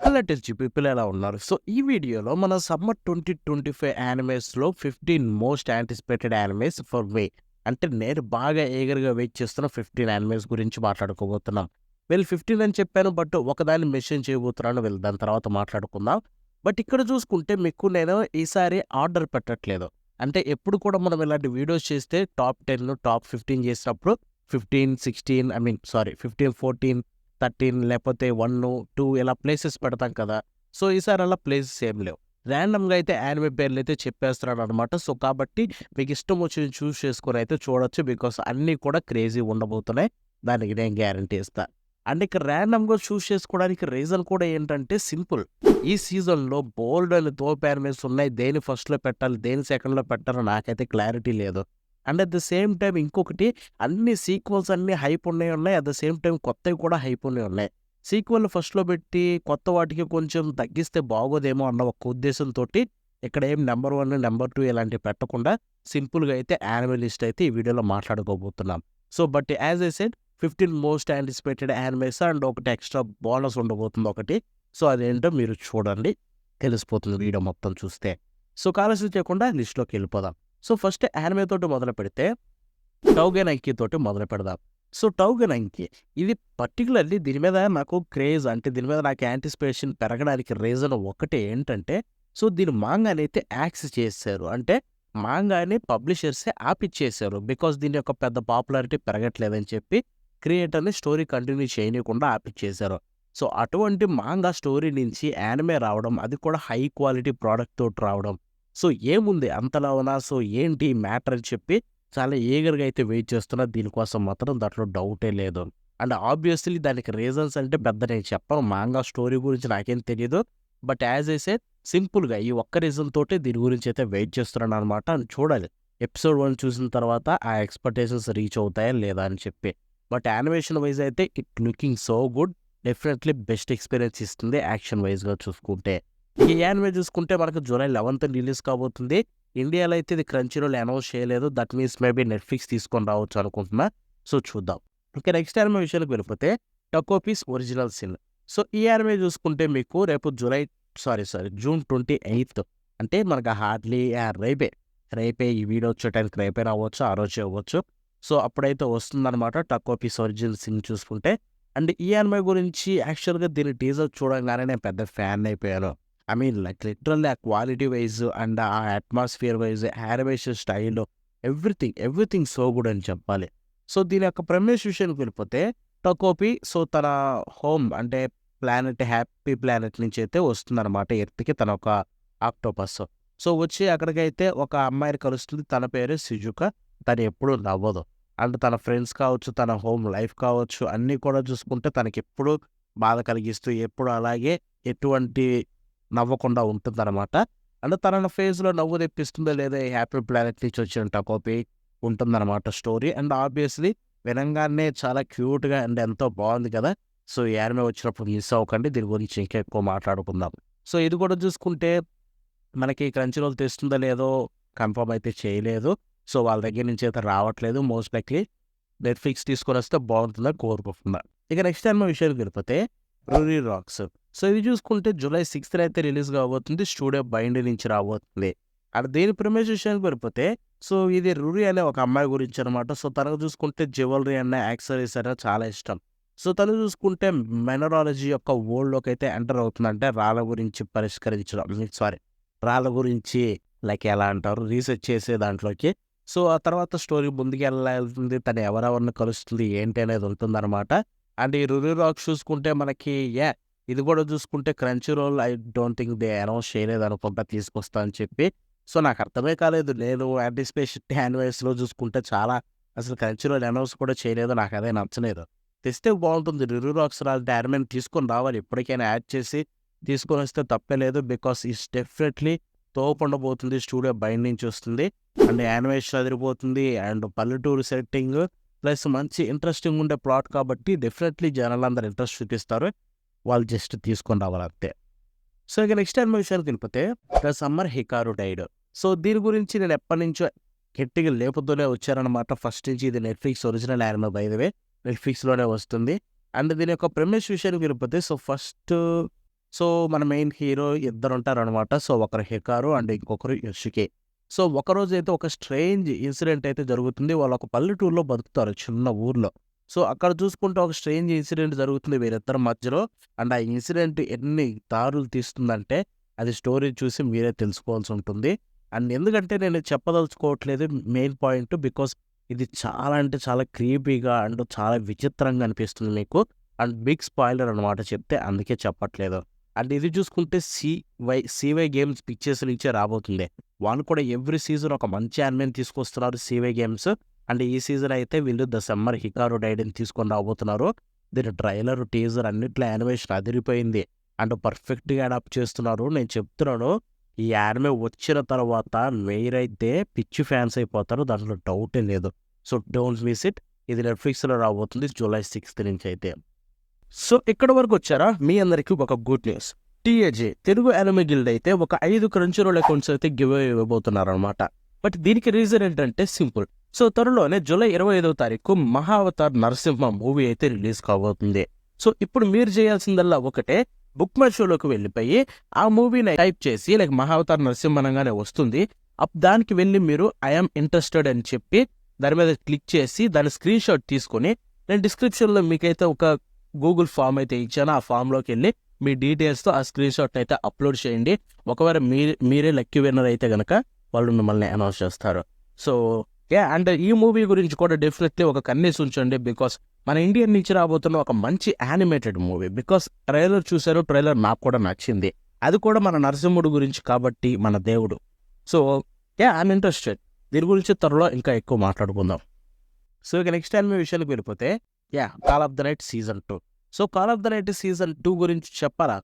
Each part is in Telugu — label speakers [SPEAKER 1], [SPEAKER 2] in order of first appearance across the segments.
[SPEAKER 1] హలో టెచ్చి పీపుల్ ఎలా ఉన్నారు? సో, ఈ వీడియోలో మన సమ్మర్ 2025 యానిమేస్‌లో 15 most anticipated animes for May. అంటే నేను బాగా ఈగర్‌గా వెయిట్ చేస్తున్న 15 యానిమేస్ గురించి మాట్లాడుకోబోతున్నాం. 15 అని చెప్పాను. బట్ ఒకదాన్ని మెన్షన్ చేయబోతున్నాను. దాని తర్వాత మాట్లాడుకుందాం. బట్ ఇక్కడ చూసుకుంటే మీకు నేను ఈసారి ఆర్డర్ పెట్టట్లేదు. అంటే ఎప్పుడు కూడా మనం ఇలాంటి వీడియోస్ చేస్తే టాప్ 10, టాప్ 15 చేసినప్పుడు 15, 16 15, 14, 13 లేపోతే 1, 2 ఇలా ప్లేసెస్ పెడతాం కదా! సో, ఈసారి అలా ప్లేసెస్ ఏమి లేవు. ర్యాండమ్‌గా అయితే యానిమే పేర్లయితే చెప్పేస్తున్నాననమాట. సో, కాబట్టి మీకిష్టం వచ్చినవి చూజ్ చేసుకొనైతే చూడొచ్చు. బికాస్ అన్నీ కూడా క్రేజీ ఉండబోతున్నాయి. దానికి నేను గ్యారంటీ ఇస్తా. అండ్ ఇక్కడ ర్యాండమ్‌గా చూజ్ చేసుకోవడానికి రీజన్ కూడా ఏంటంటే సింపుల్. ఈ సీజన్‌లో బోలెడన్ని తోపు యానిమేస్ ఉన్నాయి. దేన్ని ఫస్ట్‌లో పెట్టాలి, దేన్ని సెకండ్‌లో పెట్టాలో నాకైతే క్లారిటీ లేదు. And at the same time ఇంకొకటి అన్ని సీక్వెల్స్ అన్నీ హైప్ ఉన్నాయి. అట్ ద సేమ్ టైమ్ కొత్తవి కూడా హైప్ ఉన్నాయి. సీక్వెల్ ఫస్ట్‌లో పెట్టి కొత్త వాటికి కొంచెం తగ్గిస్తే బాగోదేమో అన్న ఒక ఉద్దేశంతోటి ఇక్కడ ఏం నంబర్ 1, నంబర్ 2 ఇలాంటివి పెట్టకుండా సింపుల్‌గా అయితే యానిమే లిస్ట్ అయితే ఈ వీడియోలో మాట్లాడుకోబోతున్నాం. So, but as I said 15 most anticipated animes and ఒకటి ఎక్స్ట్రా బోనస్ ఉండబోతుంది ఒకటి. సో, అదేంటో మీరు చూడండి. తెలిసిపోతుంది వీడియో మొత్తం చూస్తే. సో, ఆలస్యం చేయకుండా లిస్ట్‌లోకి వెళ్ళిపోదాం. సో, ఫస్ట్ యానిమే తోటి మొదలుపెడితే 'టౌగెన్ ఐకి' తోటి మొదలుపెడదాం. సో, 'టౌగెన్ ఐకి' ఇది పర్టిక్యులర్‌లీ దీని మీద నాకు క్రేజ్ అంటే దీని మీద నాకు యాంటిసిపేషన్ పెరగడానికి రీజన్ ఒకటే ఏంటంటే, సో, దీని మాంగానైతే యాక్సెస్ చేసేశారు. అంటే మాంగాని పబ్లిషర్సే ఆపిచ్చేశారు. బికాజ్ దీని యొక్క పెద్ద పాపులారిటీ పెరగట్లేదని చెప్పి క్రియేటర్‌ని స్టోరీ కంటిన్యూ చేయనీయకుండా ఆపిచ్చేశారు. సో, అటువంటి మాంగా స్టోరీ నుంచి యానిమే రావడం, అది కూడా హై క్వాలిటీ ప్రొడక్ట్ తోటి రావడం. సో, ఏముంది అంతలోనా? సో, ఏంటి మ్యాటర్ అని చెప్పి చాలా ఈగర్‌గా అయితే వెయిట్ చేస్తున్నా. దీనికోసం మాత్రం దాంట్లో డౌటే లేదు. అండ్ ఆబ్వియస్‌లీ దానికి రీజన్స్ అంటే పెద్ద నేను చెప్పను. మాంగా స్టోరీ గురించి నాకేం తెలీదు. బట్ యాజ్ ఐ సెడ్ సింపుల్‌గా ఈ ఒక్క రీజన్ తోటి దీని గురించి అయితే వెయిట్ చేస్తున్నాననమాట. అండ్ చూడాలి. ఎపిసోడ్ 1 చూసిన తర్వాత ఆ ఎక్స్‌పెక్టేషన్స్ రీచ్ అవుతాయా లేదా అని చెప్పి. బట్ యానిమేషన్ వైస్ అయితే it looking so good. Definitely best experience ఇస్తుంది యాక్షన్ వైస్‌గా చూసుకుంటే. ఈ యానిమే చూసుకుంటే మనకు జూలై 11థ్ రిలీజ్ కాబోతుంది. ఇండియాలో అయితే ఇది క్రంచీరోల్ అనౌన్స్ చేయలేదు. దట్ మీన్స్ మేబీ నెట్‌ఫ్లిక్స్ తీసుకొని రావచ్చు అనుకుంటున్నా. సో, చూద్దాం. ఇక నెక్స్ట్ యానిమే విషయానికి వెళ్ళిపోతే 'టకోపీస్ ఒరిజినల్ సిన్'. సో, ఈ యానిమే చూసుకుంటే మీకు రేపు జూన్ 28థ్ అంటే మనకు హార్డ్లీ రేపే ఈ వీడియో వచ్చే టైంకి రేపైనా అవ్వచ్చు, ఆ రోజే అవ్వచ్చు. సో, అప్పుడైతే వస్తుందనమాట 'టకోపీస్ ఒరిజినల్ సిన్' చూసుకుంటే. అండ్ ఈ యానిమే గురించి యాక్చువల్‌గా దీని టీజర్ చూడంగానే నేను పెద్ద ఫ్యాన్ అయిపోయాను. ఐ మీన్ లైక్ లిటరల్లీ ఆ క్వాలిటీ వైజ్ అండ్ ఆ atmosphere wise, animation style everything so good అని చెప్పాలి. సో, దీని యొక్క ప్రెమిస్ విషయానికి వెళ్ళిపోతే టకోపి సో, తన హోమ్ అంటే ప్లానెట్ హ్యాపీ ప్లానెట్ నుంచి అయితే వస్తుందనమాట ఎర్త్‌కి తన ఒక ఆక్టోపస్. సో, వచ్చి అక్కడికైతే ఒక అమ్మాయిని కలుస్తుంది. తన పేరు సిజుకా. తను ఎప్పుడూ నవ్వదు. అండ్ తన ఫ్రెండ్స్ కావచ్చు, తన హోమ్ లైఫ్ కావచ్చు అన్నీ కూడా చూసుకుంటే తనకెప్పుడూ బాధ కలిగిస్తూ ఎప్పుడు అలాగే ఎటువంటి నవ్వకుండా ఉంటుందనమాట. అంటే తన ఫేస్‌లో నవ్వు తెప్పిస్తుందో లేదో ఈ హ్యాపీ ప్లానెట్ నుంచి వచ్చిన టకోపి ఉంటుందనమాట స్టోరీ. అండ్ ఆబ్వియస్‌లీ వినంగానే చాలా క్యూట్‌గా అండ్ ఎంతో బావుంది కదా! సో, ఈ యానిమే వచ్చినప్పుడు మిస్ అవ్వకండి. దీని గురించి ఇంకా ఎక్కువ మాట్లాడుకుందాం. సో, ఇది కూడా చూసుకుంటే మనకి క్రంచీరోల్ తెస్తుందో లేదో కన్ఫర్మ్ అయితే చేయలేదు. సో, వాళ్ళ దగ్గర నుంచి అయితే రావట్లేదు. మోస్ట్ లైక్లీ నెట్‌ఫ్లిక్స్ తీసుకొనొస్తే బావుంటుందని కోరుకుంటున్నా. ఇక నెక్స్ట్ యానిమే విషయానికి వెళ్ళిపోతే 'రూరీ రాక్స్'. సో, ఇది చూసుకుంటే జూలై 6థ్ అయితే రిలీజ్ కాబోతుంది. స్టూడియో బైండ్ నుంచి రాబోతుంది. అండ్ దీని ప్రిమిస్ విషయానికి వెళ్ళిపోతే సో, ఇది రూరీ అనే ఒక అమ్మాయి గురించి అనమాట. సో, తనకు చూసుకుంటే జ్యువెలరీ అన్న యాక్సెసరీస్ అన్న చాలా ఇష్టం. సో, తను చూసుకుంటే మినరాలజీ యొక్క వరల్డ్‌లోకైతే ఎంటర్ అవుతుంది. అంటే రాళ్ళ గురించి రాళ్ళ గురించి లైక్ ఎలా అంటారు రీసెర్చ్ చేసే దాంట్లోకి. సో, ఆ తర్వాత స్టోరీ ముందుకెళ్తుంది. తను ఎవరెవరిని కలుస్తుంది ఏంటి అనేది ఉంటుందనమాట. అండ్ ఈ 'రూరీ రాక్స్' చూసుకుంటే మనకి ఇది కూడా చూసుకుంటే Crunchyroll I don't think they announce చేయలేదనుకుంటా తీసుకొస్తా అని చెప్పి. సో, నాకు అర్థమే కాలేదు. నేను యాంటిసిపేషన్ యానివర్స్‌లో చూసుకుంటే చాలా అసలు క్రంచీరోల్ అనౌన్స్ కూడా చేయలేదు. నాకదే నచ్చలేదు. తెస్తే బావుంటుంది. 'రూరీ రాక్స్' లాంటి యానిమేని తీసుకొని రావాలి. ఎప్పటికైనా యాడ్ చేసి తీసుకొనొస్తే తప్పే లేదు. బికాస్ ఇట్స్ డెఫినెట్‌లీ తోపుండబోతుంది. స్టూడియో బైండ్ నుంచి వస్తుంది. అండ్ యానిమేషన్ అదిరిపోతుంది. అండ్ పల్లెటూరు సెట్టింగ్ ప్లస్ మంచి ఇంట్రెస్టింగ్ ఉండే ప్లాట్ కాబట్టి డెఫినెట్‌లీ జనాలందరూ ఇంట్రెస్ట్ చూపిస్తారు. వాళ్ళు జస్ట్ తీసుకొని రావాలంతే. సో, ఇక నెక్స్ట్ యానిమే విషయానికి వెళ్ళిపోతే 'the summer Hikaru died'. So, దీని గురించి నేను ఎప్పటినుంచో గట్టిగా లేపుతూనే వచ్చాననమాట. ఫస్ట్ నుంచి ఇది నెట్‌ఫ్లిక్స్ ఒరిజినల్ యానిమే నెట్‌ఫ్లిక్స్‌లోనే వస్తుంది. అండ్ దీని యొక్క ప్రెమిస్ విషయానికి వెళ్ళిపోతే సో, ఫస్ట్ సో, మన మెయిన్ హీరో ఇద్దరుంటారనమాట. సో, ఒకరు 'హికారు' అండ్ ఇంకొకరు 'యోషికి.' సో, ఒకరోజైతే ఒక స్ట్రేంజ్ ఇన్సిడెంట్ అయితే జరుగుతుంది. వాళ్ళొక పల్లెటూరులో బతుకుతారు చిన్న ఊర్లో. సో, అక్కడ చూసుకుంటే ఒక స్ట్రేంజ్ ఇన్సిడెంట్ జరుగుతుంది వీరిద్దరి మధ్యలో. అండ్ ఆ ఇన్సిడెంట్ ఎన్ని దారులు తీస్తుందంటే, అది స్టోరీ చూసి మీరే తెలుసుకోవాల్సుంటుంది. అండ్ ఎందుకంటే నేను చెప్పదలుచుకోవట్లేదు మెయిన్ పాయింట్ బికాజ్ ఇది చాలా అంటే చాలా క్రీపీగా అండ్ చాలా విచిత్రంగా అనిపిస్తుంది మీకు. అండ్ బిగ్ స్పాయిలర్ అనమాట చెప్తే అందుకే చెప్పట్లేదు. అండ్ ఇది చూసుకుంటే సీవై గేమ్స్ పిక్చర్స్ నుంచే రాబోతుంది. వాళ్ళు కూడా ఎవ్రీ సీజన్ ఒక మంచి యానిమేని తీసుకొస్తున్నారు సీవై గేమ్స్. అండ్ ఈ సీజన్ అయితే వీళ్ళు 'ద సమ్మర్ హికారు డైడ్'ని తీసుకొని రాబోతున్నారు. దీని ట్రైలర్, టీజర్ అన్నిట్లో యానిమేషన్ అదిరిపోయింది. అండ్ పర్ఫెక్ట్‌గా అడాప్ట్ చేస్తున్నారు. నేను చెప్తున్నాను ఈ యానిమే వచ్చిన తర్వాత మీరైతే పిచ్చి ఫ్యాన్స్ అయిపోతారు. దాంట్లో డౌటే లేదు. So, don't miss it. ఇది నెట్‌ఫ్లిక్స్‌లో రాబోతుంది జూలై 6 నుంచి అయితే. సో, ఇక్కడి వరకొచ్చారా? మీ అందరికీ ఒక good news. TAJ Telugu anime guild అయితే ఒక 5 క్రంచీ రోల్ అకౌంట్స్ అయితే గివ్ అవే ఇవ్వబోతున్నారనమాట. బట్ దీనికి రీజన్ ఏంటంటే సింపుల్. సో, త్వరలోనే జూలై 25వ తారీఖు 'మహావతార్ నరసింహ' మూవీ అయితే రిలీజ్ కాబోతుంది. సో, ఇప్పుడు మీరు చేయాల్సిందల్లా ఒకటే, బుక్ మై షోలోకి వెళ్ళిపోయి ఆ మూవీని టైప్ చేసి లైక్ 'మహావతార్ నరసింహ' అనగానే వస్తుంది. దానికి వెళ్ళి మీరు 'ఐ యామ్ ఇంట్రెస్టెడ్' అని చెప్పి దాని మీద క్లిక్ చేసి దాని స్క్రీన్ షాట్ తీసుకొని నేను డిస్క్రిప్షన్‌లో మీకైతే ఒక గూగుల్ ఫామ్ అయితే ఇచ్చాను. ఆ ఫామ్‌లోకి వెళ్ళి మీ డీటెయిల్స్‌తో ఆ స్క్రీన్ షాట్ అయితే అప్లోడ్ చేయండి. ఒకవేళ మీరే లక్కీ విన్నర్ అయితే గనక వాళ్ళు మిమ్మల్ని అనౌన్స్ చేస్తారు. సో, అండ్ ఈ మూవీ గురించి కూడా డెఫినెట్లీ ఒక కన్నేసి ఉంచండి. బికాస్ మన ఇండియన్ నుంచి రాబోతున్న ఒక మంచి యానిమేటెడ్ మూవీ. బికాస్ ట్రైలర్ చూసారు. ట్రైలర్ నాకు కూడా నచ్చింది. అది కూడా మన నరసింహుడు గురించి కాబట్టి మన దేవుడు. So, I'm interested. దీని గురించి త్వరలో ఇంకా ఎక్కువ మాట్లాడుకుందాం. సో, ఇక నెక్స్ట్ యానిమే విషయానికి వెళ్ళిపోతే 'call of the night' season 2. So, 'call of the night' season 2 గురించి చెప్పాలా?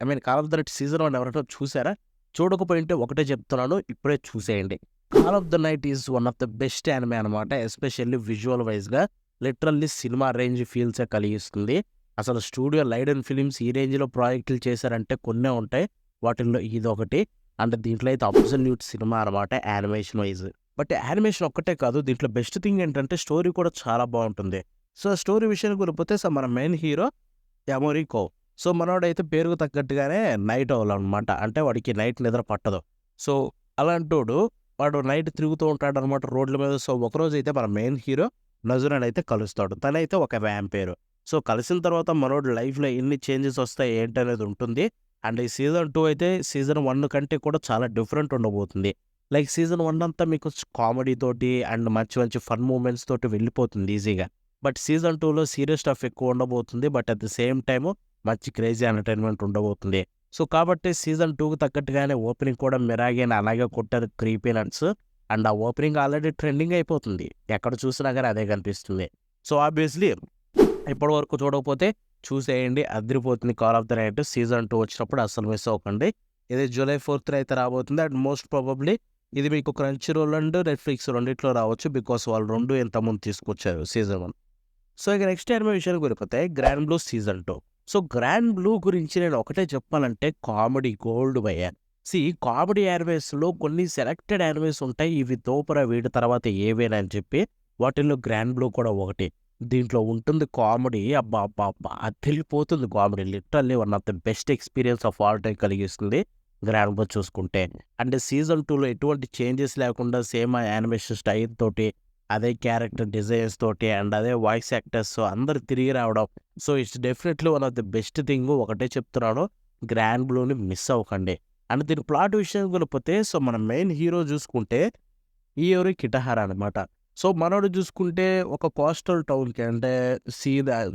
[SPEAKER 1] I mean 'call of the night' season 1 ఎవరైనా చూసారా? చూడకపోయింటే ఒకటే చెప్తున్నాను, ఇప్పుడే చూసేయండి. 'Call of the night' is one of the best anime అనమాట. ఎస్పెషల్లీ విజువల్ వైస్‌గా లిటరల్లీ సినిమా రేంజ్ ఫీల్సే కలిగిస్తుంది. అసలు స్టూడియో లైడెన్ ఫిలిమ్స్ ఈ రేంజ్‌లో ప్రాజెక్టులు చేశారంటే కొన్నే ఉంటాయి. వాటిల్లో ఇదొకటి. అండ్ దీంట్లో అయితే అబ్సల్యూట్ సినిమా అనమాట యానిమేషన్ వైస్. బట్ యానిమేషన్ ఒక్కటే కాదు, దీంట్లో బెస్ట్ థింగ్ ఏంటంటే స్టోరీ కూడా చాలా బావుంటుంది. సో, స్టోరీ విషయానికి వెళ్ళిపోతే మన మెయిన్ హీరో యమోరికో. సో, మనోడైతే పేరుకు తగ్గట్టుగానే నైట్ ఔల్ అనమాట. అంటే వాడికి నైట్ నిద్ర పట్టదు. సో, అలాంటోడు వాడు నైట్ తిరుగుతూ ఉంటాడనమాట రోడ్ల మీద. సో, ఒకరోజైతే మన మెయిన్ హీరో నజురాని అయితే కలుస్తాడు. తనైతే ఒక వ్యాంపైర్. సో, కలిసిన తర్వాత మనోడి లైఫ్‌లో ఎన్ని చేంజెస్ వస్తాయి ఏంటనేది ఉంటుంది. అండ్ ఈ సీజన్ 2 అయితే సీజన్ 1 కంటే కూడా చాలా డిఫరెంట్ ఉండబోతుంది. లైక్ సీజన్ 1 అంతా మీకు కామెడీ తోటి అండ్ మంచి మంచి ఫన్ మూమెంట్స్ తోటి వెళ్ళిపోతుంది ఈజీగా. బట్ సీజన్ 2లో సీరియస్ స్టఫ్ ఎక్కువ ఉండబోతుంది. But at the same time మంచి క్రేజీ ఎంటర్‌టైన్‌మెంట్ ఉండబోతుంది. సో, కాబట్టి సీజన్ 2కి తగ్గట్టుగానే ఓపెనింగ్ కూడా మిరాగేని అలాగే కొట్టారు 'క్రీపీనట్స్'. అండ్ ఆ ఓపెనింగ్ ఆల్రెడీ ట్రెండింగ్ అయిపోతుంది. ఎక్కడ చూసినా గానీ అదే కనిపిస్తుంది. సో, ఆబ్వియస్లీ ఇప్పటి వరకు చూడకపోతే చూసేయండి. అదిరిపోతుంది 'call of the night' season 2 వచ్చినప్పుడు అస్సలు మిస్ అవ్వకండి. ఇది జూలై 4థ్ అయితే రాబోతుంది. అండ్ మోస్ట్ ప్రాబబ్లీ ఇది మీకు క్రంచీ రోల్ అండ్ నెట్‌ఫ్లిక్స్ రెండిట్లో రావచ్చు. బికాస్ వాళ్ళు 2 ఇంతకుముందు తీసుకొచ్చారు సీజన్ 1. సో, ఇక నెక్స్ట్ యానిమే విషయానికి వెళ్ళిపోతే 'grand blue' season 2. So, 'grand blue' గురించి నేను ఒకటే చెప్పాలంటే కామెడీ గోల్డ్ భయ్యా. కామెడీ యానిమేస్‌లో కొన్ని సెలెక్టెడ్ యానిమేస్ ఉంటాయి. ఇవి తోపురా వీటి తర్వాత ఏవేనా అని చెప్పి. వాటిల్లో 'గ్రాండ్ బ్లూ' కూడా ఒకటి. దీంట్లో ఉంటుంది కామెడీ అబ్బబ్బబ్బా! అదిరిపోతుంది comedy. Literally one of the best experience of all time కలిగిస్తుంది 'గ్రాండ్ బ్లూ' చూసుకుంటే. అంటే సీజన్ 2లో ఎటువంటి చేంజెస్ లేకుండా సేమ్ ఆ యానిమేషన్ స్టైల్ తోటి, అదే క్యారెక్టర్ డిజైన్స్ తోటి అండ్ అదే వాయిస్ యాక్టర్స్ అందరూ తిరిగి రావడం. So, it's definitely one of the best thing. ఒకటే చెప్తున్నాను, 'గ్రాండ్ బ్లూ'ని మిస్ అవ్వకండి. అండ్ దీని ప్లాట్ విషయానికి వెళ్ళిపోతే సో, మన మెయిన్ హీరో చూసుకుంటే ఇయోరి కిటహారా అనమాట. సో, మనోడు చూసుకుంటే ఒక కోస్టల్ టౌన్‌కి అంటే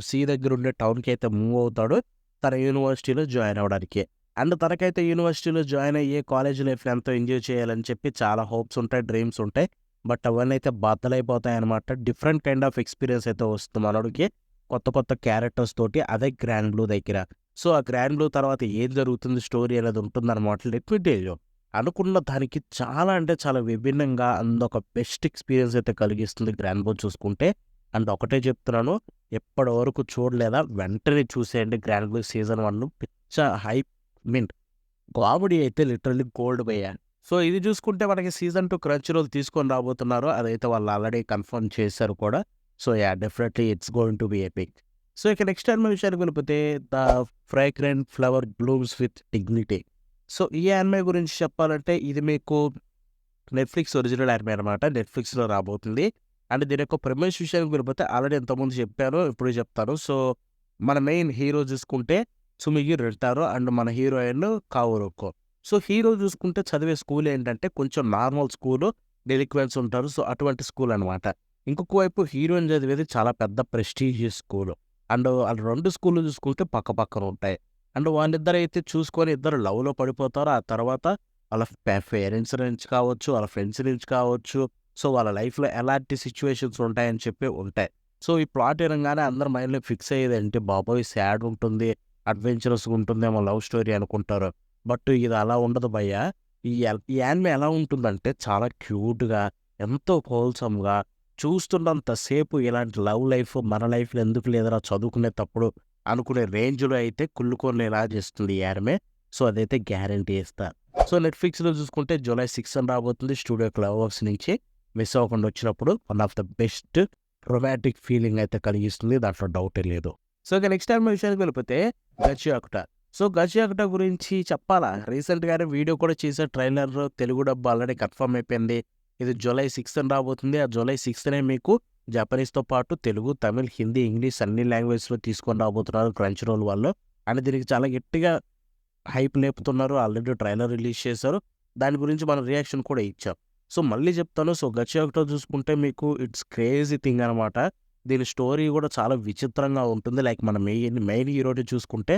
[SPEAKER 1] సీ దగ్గర ఉండే టౌన్‌కి అయితే మూవ్ అవుతాడు. తన యూనివర్సిటీలో జాయిన్ అవ్వడానికి. అండ్ తనకైతే యూనివర్సిటీలో జాయిన్ అయ్యి కాలేజ్ లైఫ్‌ని ఎంతో ఎంజాయ్ చేయాలని చెప్పి చాలా హోప్స్ ఉంటాయి, డ్రీమ్స్ ఉంటాయి. బట్ అవన్నీ అయితే బద్దలైపోతాయనమాట. డిఫరెంట్ కైండ్ ఆఫ్ ఎక్స్‌పీరియన్స్ అయితే వస్తుంది మనోడికి. కొత్త కొత్త క్యారెక్టర్స్ తోటి అదే 'గ్రాండ్ బ్లూ' దగ్గర. సో, ఆ 'గ్రాండ్ బ్లూ' తర్వాత ఏం జరుగుతుంది స్టోరీ అనేది ఉంటుందనమాట. Let me tell you. అనుకున్న దానికి చాలా అంటే చాలా విభిన్నంగా అండ్ ఒక బెస్ట్ ఎక్స్‌పీరియన్స్ అయితే కలిగిస్తుంది 'గ్రాండ్ బ్లూ' చూసుకుంటే. అండ్ ఒకటే చెప్తున్నాను, ఎప్పటి వరకు చూడలేదా వెంటనే చూసేయండి 'గ్రాండ్ బ్లూ' సీజన్ 1 పిచ్చ హైప్ మీన్ కామెడీ అయితే లిటరల్లీ గోల్డ్ భయ్యా. సో, ఇది చూసుకుంటే మనకి సీజన్ 2 క్రంచీ రోల్ తీసుకొని రాబోతున్నారు. అదైతే వాళ్ళు ఆల్రెడీ కన్ఫర్మ్ చేశారు కూడా. So, definitely it's going to be epic. So, ఇక నెక్స్ట్ యానిమే విషయానికి వెళ్ళిపోతే 'the fragrant flower blooms with dignity'. So, ఈ యానిమే గురించి చెప్పాలంటే ఇది మీకు నెట్‌ఫ్లిక్స్ ఒరిజినల్ యానిమే అనమాట. నెట్‌ఫ్లిక్స్‌లో రాబోతుంది. అండ్ దీని యొక్క ప్రిమిస్ విషయానికి వెళ్ళిపోతే ఆల్రెడీ ఇంతకుముందు చెప్పాను. ఇప్పుడు చెప్తాను. సో, మన మెయిన్ హీరో చూసుకుంటే 'సుమిగి రిటారో' అండ్ మన హీరోయిన్ 'కావోరుకో'. సో, హీరో చూసుకుంటే చదివే స్కూల్ ఏంటంటే కొంచెం నార్మల్ స్కూలు. డెలిక్వెంట్స్ ఉంటారు. సో, అటువంటి స్కూల్ అనమాట. ఇంకొక వైపు హీరోయిన్ చదివేది చాలా పెద్ద ప్రెస్టీజియస్ స్కూలు. అండ్ ఆ 2 స్కూల్‌లు చూసుకుంటే పక్కపక్కన ఉంటాయి. అండ్ వాళ్ళిద్దరైతే చూసుకొని ఇద్దరు లవ్‌లో పడిపోతారు. ఆ తర్వాత వాళ్ళ పేరెంట్స్ నుంచి కావచ్చు, వాళ్ళ ఫ్రెండ్స్ నుంచి కావచ్చు. సో, వాళ్ళ లైఫ్‌లో ఎలాంటి సిట్యుయేషన్స్ ఉంటాయని చెప్పి ఉంటాయి. సో, ఈ ప్లాట్ వినంగానే అందరి మైండ్‌లో ఫిక్స్ అయ్యేదేంటి బాబోయ్! సాడ్ ఉంటుంది, అడ్వెంచరస్‌గా ఉంటుందేమో లవ్ స్టోరీ అనుకుంటారు. బట్ ఇది అలా ఉండదు భయ్యా. ఈ యానిమే ఎలా ఉంటుందంటే చాలా క్యూట్‌గా, ఎంతో హోల్సమ్‌గా చూస్తున్నంత సేపు ఇలాంటి లవ్ లైఫ్ మన లైఫ్‌లో ఎందుకు లేదురా చదువుకునేటప్పుడు అనుకునే రేంజ్‌లో అయితే కుళ్ళుకొనేలా చేస్తుంది ఈ యానిమే. సో, అదైతే గ్యారంటీ ఇస్తా. సో, నెట్‌ఫ్లిక్స్‌లో చూసుకుంటే జూలై 6 అని రాబోతుంది. స్టూడియో క్లవ్ వర్క్స్ నుంచి మిస్ అవ్వకుండా వచ్చినప్పుడు one of the best romantic feeling అయితే కలిగిస్తుంది. దాంట్లో డౌటే లేదు. సో, ఇక నెక్స్ట్ యానిమే విషయానికి వెళ్ళిపోతే 'గచియాకుట'. సో, 'గచియాకుట' గురించి చెప్పాలా? రీసెంట్‌గానే వీడియో కూడా చేసా. Trailer Telugu dub already confirm అయిపోయింది. ఇది జూలై 6 రాబోతుంది. ఆ జూలై 6నే మీకు జపనీస్‌తో పాటు తెలుగు, తమిళ్, హిందీ, ఇంగ్లీష్ అన్ని లాంగ్వేజ్‌లో తీసుకొని రాబోతున్నారు క్రంచ్ రోల్ వాళ్ళు. అండ్ దీనికి చాలా గట్టిగా హైప్ లేపుతున్నారు. ఆల్రెడీ ట్రైలర్ రిలీజ్ చేశారు. దాని గురించి మనం రియాక్షన్ కూడా ఇచ్చాం. సో, మళ్ళీ చెప్తాను. సో, 'గచియాకుట' చూసుకుంటే మీకు ఇట్స్ క్రేజీ థింగ్ అనమాట. దీని స్టోరీ కూడా చాలా విచిత్రంగా ఉంటుంది. లైక్ మన మెయిన్ హీరోని చూసుకుంటే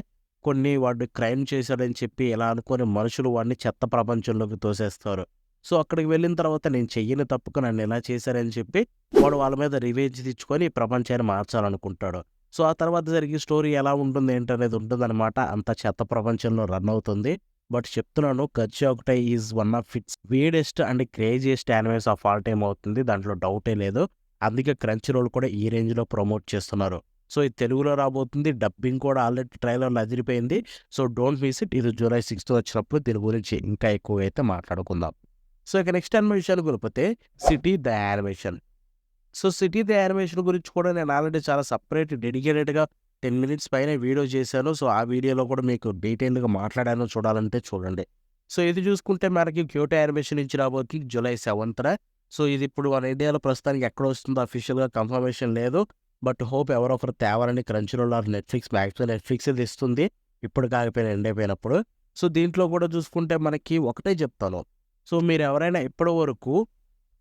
[SPEAKER 1] వాడు క్రైమ్ చేశాడని చెప్పి ఇలా అనుకోని మనుషులు వాడిని చెత్త ప్రపంచంలోకి తోసేస్తారు. సో, అక్కడికి వెళ్ళిన తర్వాత నేను చెయ్యని తప్పుకు నన్ను ఇలా చేశారని చెప్పి వాడు వాళ్ళ మీద రివెంజ్ తెచ్చుకొని ఈ ప్రపంచాన్ని మార్చాలనుకుంటాడు. సో, ఆ తర్వాత జరిగే స్టోరీ ఎలా ఉంటుంది ఏంటనేది ఉంటుందనమాట. అంతా చెత్త ప్రపంచంలో రన్ అవుతుంది. బట్ చెప్తున్నాను 'Gachiakuta' is one of its weirdest and craziest animes of all time అవుతుంది. దాంట్లో డౌటే లేదు. అందుకే క్రంచ్ రోల్ కూడా ఈ రేంజ్‌లో ప్రమోట్ చేస్తున్నారు. సో, ఇది తెలుగులో రాబోతుంది. డబ్బింగ్ కూడా ఆల్రెడీ ట్రైలర్‌లో అదిరిపోయింది. So, don't miss it. ఇది జూలై 6 వచ్చినప్పుడు దీని గురించి ఇంకా ఎక్కువగా అయితే మాట్లాడుకుందాం. సో, ఇక నెక్స్ట్ యానిమే విషయానికి వెళ్ళిపోతే 'city the animation'. So, 'city the animation' గురించి కూడా నేను ఆల్రెడీ చాలా డెడికేటెడ్‌గా 10 మినిట్స్ పైనే వీడియో చేశాను. సో, ఆ వీడియోలో కూడా మీకు డీటెయిల్డ్‌గా మాట్లాడాను. చూడాలంటే చూడండి. సో, ఇది చూసుకుంటే మనకి 'క్యోటో యానిమేషన్' నుంచి రాబోతుంది జూలై 7న. సో, ఇది ఇప్పుడు మన ఇండియాలో ప్రస్తుతానికి ఎక్కడ వస్తుందో అఫీషియల్‌గా కన్ఫర్మేషన్ లేదు. బట్ హోప్ ఎవరో ఒకరు తేవాలని Crunchyroll or Netflix maximum నెట్‌ఫ్లిక్సే తెస్తుంది. ఇప్పుడు కాకపోయినా ఎండ్ అయిపోయినప్పుడు. సో, దీంట్లో కూడా చూసుకుంటే మనకి ఒకటే చెప్తాను. సో, మీరెవరైనా ఇప్పటి వరకు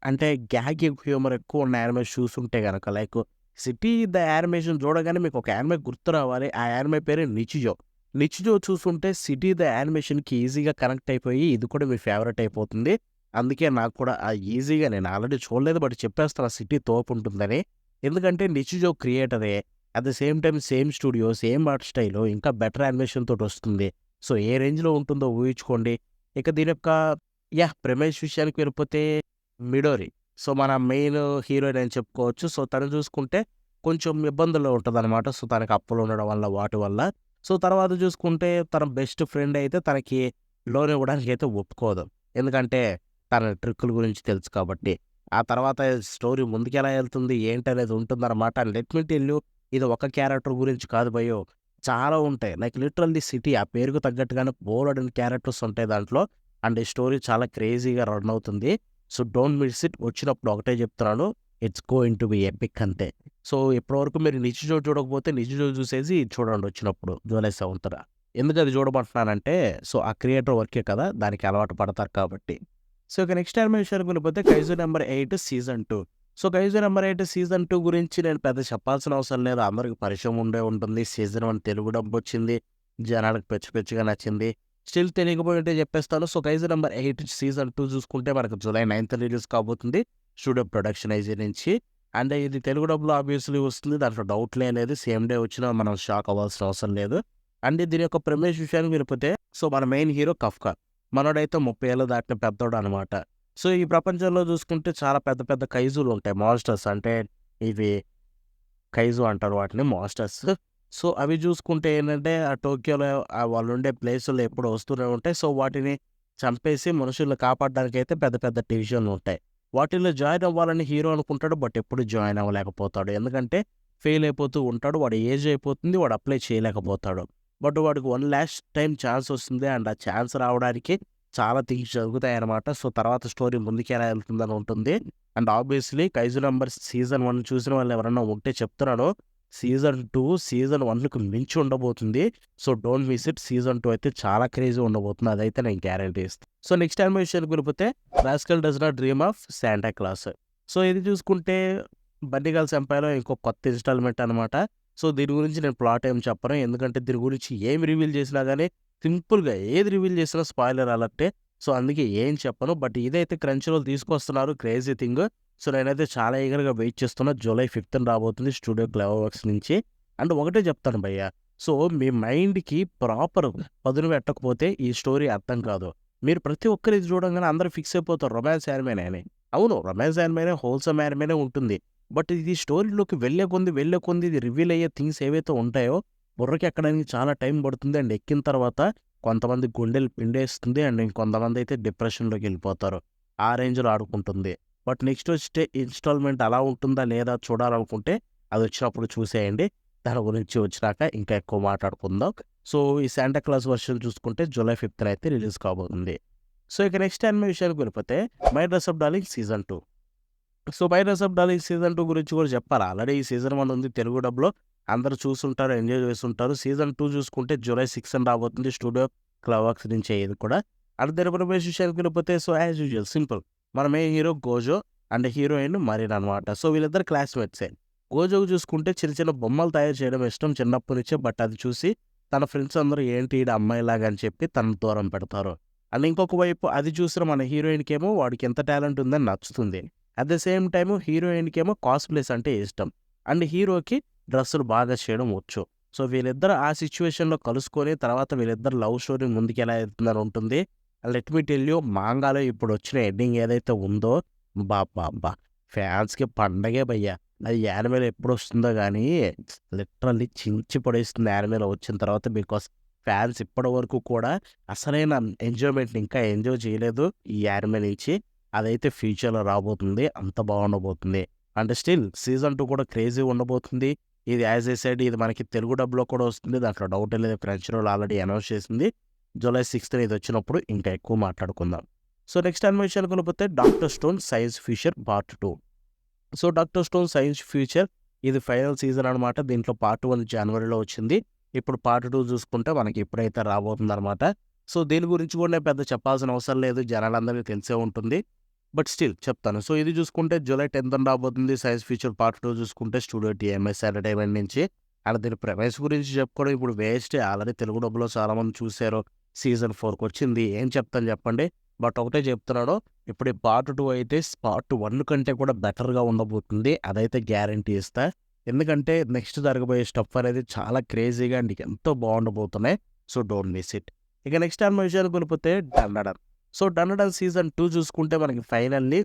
[SPEAKER 1] అంటే గ్యాగ్ హ్యూమర్ ఎక్కువ ఉన్న యానిమే చూసుంటే గనక లైక్ 'సిటీ ద యానిమేషన్' చూడగానే మీకు ఒక యానిమే గుర్తు రావాలి. ఆ యానిమే పేరే 'నిచిజో'. 'నిచిజో' చూసుంటే 'సిటీ ద యానిమేషన్‌కి' ఈజీగా కనెక్ట్ అయిపోయి ఇది కూడా మీ ఫేవరెట్ అయిపోతుంది. అందుకే నాకు కూడా ఈజీగా నేను ఆల్రెడీ చూడలేదు బట్ చెప్పేస్తున్నా 'సిటీ' తోపుంటుందని. ఎందుకంటే 'నిచిజో' క్రియేటరే. At the same time same studio, same art style ఇంకా బెటర్ యానిమేషన్ తోటొస్తుంది. సో, ఏ రేంజ్‌లో ఉంటుందో ఊహించుకోండి. ఇక దీని యొక్క ప్రెమైస్ విషయానికి వెళ్ళిపోతే 'మిడోరి'. సో, మన మెయిన్ హీరోయిన్ అని చెప్పుకోవచ్చు. సో, తను చూసుకుంటే కొంచెం ఇబ్బందుల్లో ఉంటదనమాట. సో, తనకి అప్పులు ఉండడం వల్ల వాటి వల్ల. సో, తర్వాత చూసుకుంటే తన బెస్ట్ ఫ్రెండ్ అయితే తనకి లోన్ ఇవ్వడానికైతే ఒప్పుకోదు. ఎందుకంటే తన ట్రిక్కుల గురించి తెలుసు కాబట్టి. ఆ తర్వాత స్టోరీ ముందుకెలా ఎళ్తుంది ఏంటనేది ఉంటుందనమాట. లెట్ మీ టెల్ యూ ఇది ఒక క్యారెక్టర్ గురించి కాదు భయ్యో! చాలా ఉంటాయి. లైక్ లిటరల్లీ 'సిటీ' ఆ పేరుకు తగ్గట్టుగానే బోలెడన్ని క్యారెక్టర్స్ ఉంటాయి దాంట్లో. అండ్ ఈ స్టోరీ చాలా క్రేజీగా రన్ అవుతుంది. So, don't miss it. వచ్చినప్పుడు ఒకటే చెప్తున్నాను. It's going to be epic అంతే. సో, ఇప్పటివరకు మీరు 'నిచిజో' చూడకపోతే 'నిచిజో' చూసేసి ఇది చూడండి వచ్చినప్పుడు జూలై 7న. ఎందుకు అది చూడమంటున్నానంటే సో, ఆ క్రియేటర్ వర్కే కదా! దానికి అలవాటు పడతారు కాబట్టి. సో, ఇక నెక్స్ట్ యానిమే విషయానికి వెళ్ళిపోతే 'Kaiju number 8 season 2'. So, 'Kaiju number 8 season 2' గురించి నేను పెద్ద చెప్పాల్సిన అవసరం లేదు. అందరికి పరిచయం ఉండే ఉంటుంది. సీజన్ 1 తెలుగు డబ్ వచ్చింది. జనాలకు పిచ్చి పిచ్చిగా నచ్చింది. స్టిల్ తెలియకపోయుంటే చెప్పేస్తాను. సో, 'కైజో నంబర్ 8' సీజన్ 2 చూసుకుంటే మనకు జూలై 9థ్ రిలీజ్ కాబోతుంది. స్టూడియో ప్రొడక్షన్ ఐజీ నుంచి. అండ్ ఇది తెలుగు డబ్‌లో ఆబ్వియస్‌లీ వస్తుంది. దాంట్లో డౌట్‌లే లేదు. సేమ్ డే వచ్చినా మనం షాక్ అవ్వాల్సిన అవసరం లేదు. అండ్ దీని యొక్క ప్రెమిస్ విషయానికి వెళ్ళిపోతే సో, మన మెయిన్ హీరో 'కఫ్కా'. మనోడైతే 30 ఏళ్ళు దాటిన పెద్దోడనమాట. సో, ఈ ప్రపంచంలో చూసుకుంటే చాలా పెద్ద పెద్ద కైజులుంటాయి. మాన్‌స్టర్స్ అంటే ఇవి కైజు అంటారు వాటిని మాన్‌స్టర్స్. సో, అవి చూసుకుంటే ఏంటంటే ఆ టోక్యోలో వాళ్ళుండే ప్లేసుల్లో ఎప్పుడు వస్తూనే ఉంటాయి. సో, వాటిని చంపేసి మనుషుల్ని కాపాడడానికైతే పెద్ద పెద్ద డివిజన్‌లుంటాయి. వాటిల్లో జాయిన్ అవ్వాలని హీరో అనుకుంటాడు. బట్ ఎప్పుడు జాయిన్ అవ్వలేకపోతాడు. ఎందుకంటే ఫెయిల్ అయిపోతూ ఉంటాడు. వాడి ఏజ్ అయిపోతుంది. వాడు అప్లై చేయలేకపోతాడు. బట్ వాడికి వన్ లాస్ట్ టైమ్ ఛాన్స్ వస్తుంది. అండ్ ఆ ఛాన్స్ రావడానికి చాలా థింగ్స్ జరుగుతాయన్నమాట. సో, తర్వాత స్టోరీ ముందుకెలా వెళ్తుందని ఉంటుంది. And obviously 'kaiju number' season 1 చూసిన వాళ్ళు ఎవరన్నా ఉంటే చెప్తున్నాను. సీజన్ 2 సీజన్ 1కి మించి ఉండబోతుంది. So, don't miss it. Season 2 అయితే చాలా క్రేజీ ఉండబోతుంది. అదైతే నేను గ్యారంటీ ఇస్తా. సో, నెక్స్ట్ యానిమే విషయానికి వెళ్ళిపోతే 'rascal does not dream of Santa Claus'. So, ఇది చూసుకుంటే 'బన్నీ గర్ల్ సెంపై'లో ఇంకో కొత్త ఇన్‌స్టాల్‌మెంట్ అనమాట. సో, దీని గురించి నేను ప్లాట్ ఏం చెప్పను. ఎందుకంటే దీని గురించి ఏమి రివీల్ చేసినా గానీ సింపుల్‌గా ఏది రివీల్ చేసినా స్పాయిలర్ అలర్టే. సో, అందుకే ఏం చెప్పను. బట్ ఇదైతే క్రంచీరోల్ తీసుకొస్తున్నారు క్రేజీ థింగ్. సో, నేనైతే చాలా ఈగర్‌గా వెయిట్ చేస్తున్నా. జూలై 5థ్ రాబోతుంది స్టూడియో క్లెవర్ వర్క్స్ నుంచి. అండ్ ఒకటే చెప్తాను భయ్యా. సో, మీ మైండ్‌కి ప్రాపర్ పదును పెట్టకపోతే ఈ స్టోరీ అర్థం కాదు. మీరు ప్రతి ఒక్కరు ఇది చూడంగానే అందరూ ఫిక్స్ అయిపోతారు రొమాన్స్ యానిమేనే అని. అవును, రొమాన్స్ యానిమేనే, హోల్సమ్ యానిమేనే ఉంటుంది. బట్ ఇది స్టోరీలోకి వెళ్ళే కొంది ఇది రివీల్ అయ్యే థింగ్స్ ఏవైతే ఉంటాయో బుర్రకి ఎక్కడానికి చాలా టైం పడుతుంది. అండ్ ఎక్కిన తర్వాత కొంతమంది గుండెలు పిండేస్తుంది. అండ్ ఇంకొంతమంది అయితే డిప్రెషన్‌లోకి వెళ్ళిపోతారు. ఆ రేంజ్‌లో ఆడుకుంటుంది. బట్ నెక్స్ట్ వచ్చే ఇన్‌స్టాల్‌మెంట్ అలా ఉంటుందా లేదా చూడాలనుకుంటే అది వచ్చినప్పుడు చూసేయండి. దాని గురించి వచ్చినాక ఇంకా ఎక్కువ మాట్లాడుకుందాం. సో, ఈ శాంటా క్లాస్ వర్షన్ చూసుకుంటే జూలై 5థ్ అయితే రిలీజ్ కాబోతుంది. సో, ఇక నెక్స్ట్ యానిమే విషయానికి వెళ్ళిపోతే 'my dress up darling' season 2. So, 'my dress up darling' season 2 గురించి కూడా చెప్పాలి. ఆల్రెడీ ఈ సీజన్ 1 ఉంది తెలుగు డబ్‌లో. అందరూ చూసుంటారు, ఎంజాయ్ చేసుంటారు. సీజన్ 2 చూసుకుంటే జూలై 6న రాబోతుంది స్టూడియో క్లెవర్ వర్క్స్ నుంచే ఇది కూడా. అండ్ దీని ప్రిపరేషన్ విషయానికి వెళ్ళిపోతే సో, యాజ్ యూజువల్ సింపుల్. మన main hero Gozo and heroine marine అనమాట. సో, వీళ్ళిద్దరు క్లాస్‌మేట్సే. గోజోకి చూసుకుంటే చిన్న చిన్న బొమ్మలు తయారు చేయడం ఇష్టం చిన్నప్పటి నుంచే. బట్ అది చూసి తన ఫ్రెండ్స్ అందరూ ఏంటి ఈడు అమ్మాయిలాగా అని చెప్పి తనని దూరం పెడతారు. అండ్ ఇంకొక వైపు అది చూసిన మన హీరోయిన్‌కేమో వాడికి ఎంత టాలెంట్ ఉందని నచ్చుతుంది. అట్ ద సేమ్ టైమ్ హీరోయిన్‌కేమో కాస్ప్లేస్ అంటే ఇష్టం. అండ్ హీరోకి డ్రెస్సులు బాగా చేయడం వచ్చు. సో, వీళ్ళిద్దరు ఆ సిట్యుయేషన్‌లో కలుసుకొని తర్వాత వీళ్ళిద్దరు లవ్ స్టోరీ ముందుకెలా వెళ్తుందని ఉంటుంది. లెట్ మీ టెల్ యూ మాంగాలో ఇప్పుడొచ్చిన ఎండింగ్ ఏదైతే ఉందో అబ్బబ్బబ్బా! ఫ్యాన్స్‌కి పండగే భయ్యా! అది యానిమేలో ఎప్పుడొస్తుందో గానీ లిటరల్లీ చించి పడేస్తుంది యానిమేలో వచ్చిన తర్వాత. బికాస్ ఫ్యాన్స్ ఇప్పటి వరకు కూడా అసలైన ఎంజాయ్‌మెంట్‌ని ఇంకా ఎంజాయ్ చేయలేదు ఈ యానిమే నుంచి. అదైతే ఫ్యూచర్‌లో రాబోతుంది. అంత బాగుండబోతుంది. అండ్ స్టిల్ సీజన్ 2 కూడా క్రేజీ ఉండబోతుంది. ఇది యాజ్ ఐ సెడ్ ఇది మనకి తెలుగు డబ్‌లో కూడా వస్తుంది. దాంట్లో డౌటే లేదు. క్రంచీరోల్ ఆల్రెడీ అనౌన్స్ చేసింది. జూలై 6థ్ ఇది వచ్చినప్పుడు ఇంకా ఎక్కువ మాట్లాడుకుందాం. సో, నెక్స్ట్ యానిమే విషయానికి వెళ్ళిపోతే 'doctor stone science future part 2'. So, 'doctor stone science future' ఇది ఫైనల్ సీజన్ అనమాట. దీంట్లో పార్ట్ 1 జనవరిలో వచ్చింది. ఇప్పుడు పార్ట్ 2 చూసుకుంటే మనకి ఇప్పుడైతే రాబోతుందనమాట. సో, దీని గురించి కూడా నేను పెద్ద చెప్పాల్సిన అవసరం లేదు. జనాలందరికీ తెలిసే ఉంటుంది. బట్ స్టిల్ చెప్తాను. సో, ఇది చూసుకుంటే జూలై 10థ్ రాబోతుంది. సైన్స్ ఫ్యూచర్ పార్ట్ 2 చూసుకుంటే స్టూడియో టీఎంఎస్ ఎంటర్‌టైన్‌మెంట్ నుంచి. అండ్ దీని ప్రెమైస్ గురించి చెప్పుకోవడం ఇప్పుడు వేస్టే. ఆల్రెడీ తెలుగు డబ్‌లో చాలామంది చూసారు. సీజన్ 4 వచ్చింది. ఏం చెప్తాను చెప్పండి. బట్ ఒకటే చెప్తున్నాను. ఇప్పుడు ఈ పార్ట్ 2 అయితే పార్ట్ 1 కంటే కూడా బెటర్‌గా ఉండబోతుంది. అదైతే గ్యారంటీ ఇస్తా. ఎందుకంటే నెక్స్ట్ జరగబోయే స్టఫ్ అనేది చాలా క్రేజీగా అండ్ ఎంతో బాగుండబోతున్నాయి. So, don't miss it. ఇక నెక్స్ట్ యానిమే విషయానికి వెళ్ళిపోతే 'డన్నడన్'. సో, 'డన్నడన్' సీజన్ 2 చూసుకుంటే మనకి ఫైనల్లీ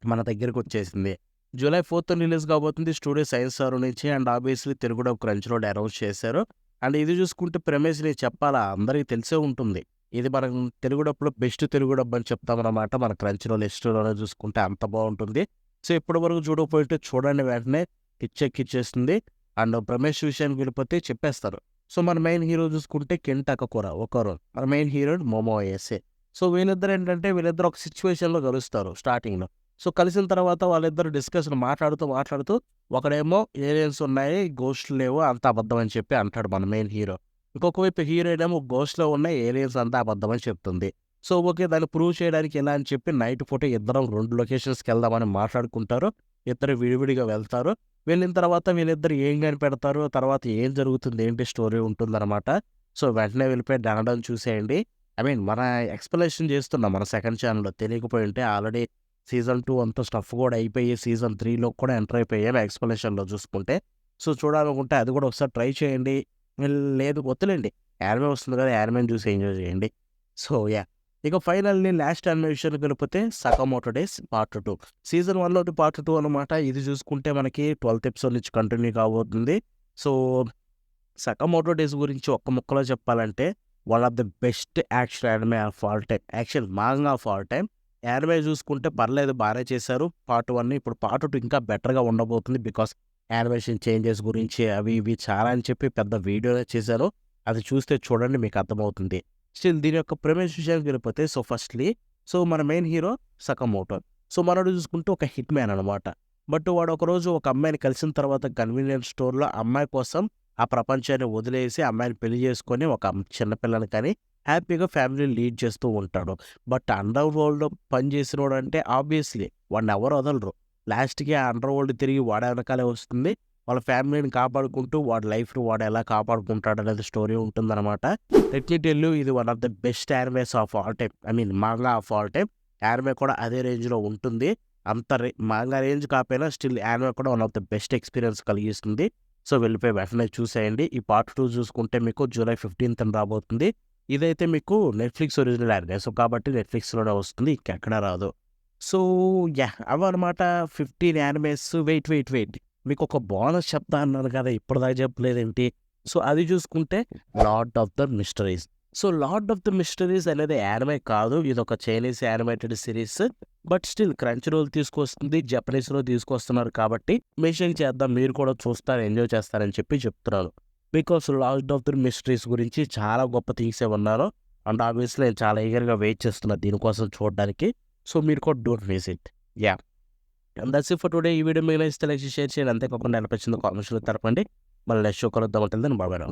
[SPEAKER 1] మన దగ్గరకొచ్చేసింది. జూలై 4థ్ రిలీజ్ కాబోతుంది స్టూడియో సైన్స్ స్టార్ నుంచి. And obviously Telugu dub Crunchyroll announce చేశారు. అండ్ ఇది చూసుకుంటే ప్రెమిస్ నీకు చెప్పాలా అందరికి తెలిసే ఉంటుంది. ఇది మనం తెలుగు డబ్‌లో బెస్ట్ తెలుగు డబ్ అని చెప్తామన్నమాట. మన క్రంచ్‌రోల్ హిస్టరీలోనే చూసుకుంటే అంత బాగుంటుంది. సో, ఇప్పటి వరకు చూడకపోయింటే చూడండి వెంటనే కిచ్చెక్కిచ్చేస్తుంది. అండ్ ప్రమేష్ విషయానికి వెళ్ళిపోతే చెప్పేస్తారు. సో, మన మెయిన్ హీరో చూసుకుంటే కెన్ టకకురా ఒకరు. మన మెయిన్ హీరోయిన్ మోమో అయేసే. సో, వీళ్ళిద్దరు ఒక సిట్యుయేషన్‌లో కలుస్తారు స్టార్టింగ్‌లో. సో, కలిసిన తర్వాత వాళ్ళిద్దరు డిస్కషన్ మాట్లాడుతూ ఒకడేమో ఏలియన్స్ ఉన్నాయి, ఘోస్టులు లేవు అంతా అబద్ధం అని చెప్పి అంటాడు మన మెయిన్ హీరో. ఇంకొక వైపు హీరోయిన్ ఏమో ఘోస్ట్‌లో ఉన్నాయి, ఏలియన్స్ అంతా అబద్ధం అని చెప్తుంది. సో, ఓకే దాన్ని ప్రూవ్ చేయడానికి ఎలా అని చెప్పి నైట్ పూట ఇద్దరం 2 లొకేషన్స్‌కి వెళ్దామని మాట్లాడుకుంటారు. ఇద్దరు విడివిడిగా వెళ్తారు. వెళ్ళిన తర్వాత వీళ్ళిద్దరు ఏం కనిపెడతారు, తర్వాత ఏం జరుగుతుంది, ఏంటి స్టోరీ ఉంటుందన్నమాట. సో, వెంటనే వెళ్ళిపోయి 'డనడన్' చూసేయండి. ఐ మీన్ మన ఎక్స్‌ప్లనేషన్ చేస్తున్నాం మన సెకండ్ ఛానెల్‌లో. తెలియకపోయుంటే ఆల్రెడీ సీజన్ 2 అంతా స్టఫ్ కూడా అయిపోయి సీజన్ 3లోకి కూడా ఎంటర్ అయిపోయాం ఎక్స్‌ప్లనేషన్‌లో చూసుకుంటే. సో, చూడాలనుకుంటే అది కూడా ఒకసారి ట్రై చేయండి. లేదు వద్దులేండి. యానిమే వస్తుంది కదా! యానిమేని చూసి ఎంజాయ్ చేయండి. So, yeah! ఇక ఫైనల్లీ లాస్ట్ యానిమే విషయానికి వెళ్ళిపోతే 'సకామోటో డేస్' పార్ట్ 2. సీజన్ 1లోది పార్ట్ 2 అనమాట. ఇది చూసుకుంటే మనకి 12థ్ ఎపిసోడ్ నుంచి కంటిన్యూ కాబోతుంది. సో, 'సకామోటో డేస్' గురించి ఒక్క ముక్కలో చెప్పాలంటే one of the best action anime of all time. Action manga of all time. Anime చూసుకుంటే పర్లేదు బానే చేశారు పార్ట్ 1. ఇప్పుడు పార్ట్ 2 ఇంకా బెటర్‌గా ఉండబోతుంది. బికాస్ యానిమేషన్ చేంజెస్ గురించి అవి ఇవి చాలా అని చెప్పి పెద్ద వీడియోనే చేశాను. అది చూస్తే చూడండి మీకు అర్థమవుతుంది. స్టిల్ దీని యొక్క ప్రిమిస్ విషయానికి వెళ్ళిపోతే మన మెయిన్ హీరో సకమోటో. మనోడు చూసుకుంటే ఒక హిట్ మ్యాన్ అనమాట. బట్ వాడు ఒకరోజు ఒక అమ్మాయిని కలిసిన తర్వాత కన్వీనియన్స్ స్టోర్‌లో అమ్మాయి కోసం ఆ ప్రపంచాన్ని వదిలేసి అమ్మాయిని పెళ్లి చేసుకొని ఒక చిన్న పిల్లని కని హ్యాపీగా ఫ్యామిలీని లీడ్ చేస్తూ ఉంటాడు. బట్ అండర్ వరల్డ్‌లో పనిచేసినోడంటే ఆబ్వియస్‌లీ వాడినెవరు వదలరు. లాస్ట్‌కి ఆ అండర్ వరల్డ్ తిరిగి వాడి వెనకాలే వస్తుంది. వాళ్ళ ఫ్యామిలీని కాపాడుకుంటూ వాడి లైఫ్‌ని వాడు ఎలా కాపాడుకుంటాడనేది స్టోరీ ఉంటుందనమాట. లెట్ మీ టెల్ యూ ఇది one of the best animes of all time. I mean manga of all time. Anime కూడా అదే రేంజ్‌లో ఉంటుంది. అంత మాంగా రేంజ్ కాకపోయినా స్టిల్ యానిమే కూడా one of the best experience కలిగిస్తుంది. వెళ్ళిపోయి వెంటనే చూసేయండి. ఈ పార్ట్ 2 చూసుకుంటే మీకు జూలై 15థ్ రాబోతుంది. ఇదైతే మీకు నెట్‌ఫ్లిక్స్ ఒరిజినల్ యానిమే. కాబట్టి నెట్‌ఫ్లిక్స్‌లోనే వస్తుంది. ఇంకెక్కడ రాదు. సో, అవన్నమాట 15 యానిమేస్. వెయిట్. మీకొక బోనస్ చెప్తా అన్నాను కదా! ఇప్పటిదాకా చెప్పలేదేంటి? అది చూసుకుంటే 'Lord of the Mysteries.' 'Lord of the Mysteries' అనేది యానిమే కాదు. ఇదొక Chinese animated series. But still Crunchyroll తీసుకొస్తుంది. జపనీస్‌లో తీసుకొస్తున్నారు కాబట్టి మెన్షన్ చేద్దాం. మీరు కూడా చూస్తారు, ఎంజాయ్ చేస్తారని చెప్పి చెప్తున్నాను. Because 'lord of the mysteries' గురించి చాలా గొప్ప థింగ్సే విన్నాను. అండ్ ఆబ్వియస్లీ నేను చాలా ఈగర్‌గా వెయిట్ చేస్తున్నా దీనికోసం చూడడానికి. మీరు కూడా don't miss it. Yeah! And that's it for today. ఈ వీడియో మీకు నచ్చితే లైక్ చేసి షేర్ చేయండి. అంతేకాకుండా ఎలా నచ్చిందో కామెంట్స్‌లో తెలపండి. మళ్ళీ నెక్స్ట్ షో కలుద్దాం. Until then bye bye now.